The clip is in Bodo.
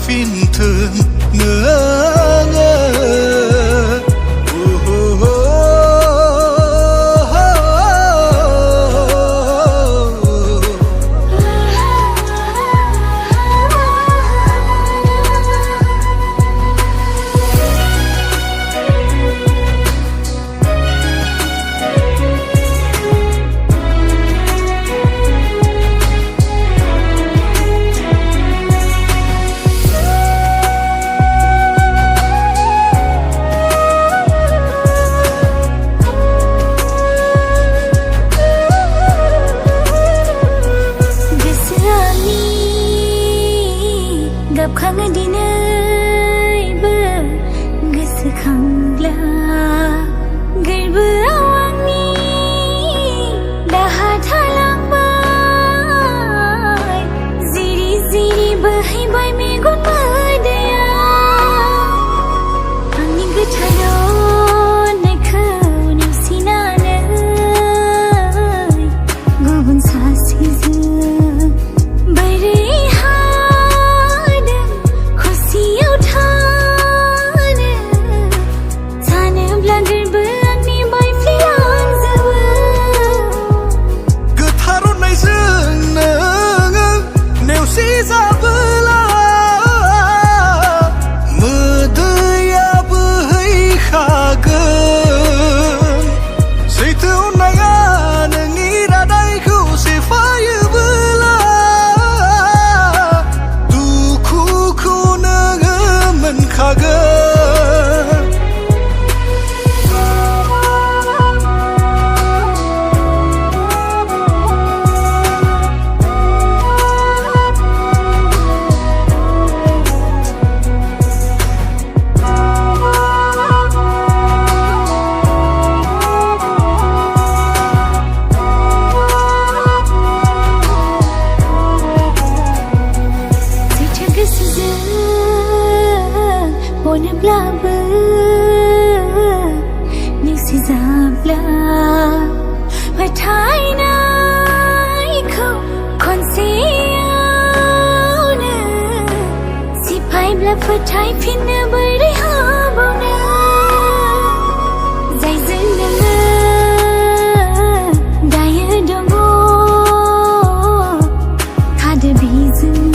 phiền thương ngỡ ngơกับครั้งดีเนยเบื่อเกิดสักครั้งลาเกิดเบื่อวันนี้ด่าหาทาลังใบziриเบื่อให้ใบมีกุนมาเดียอันนี้ก็ทะเลาะในคืนนี้สินาเนยกูบนสาสีเสือใบเรียBona blabber Ni si zabla Wa thai nai ko Kon si ao na Si pai blab wa thai phin na bai ri ha bo na Zai zin na na Dai ya dong go Tha de bi zin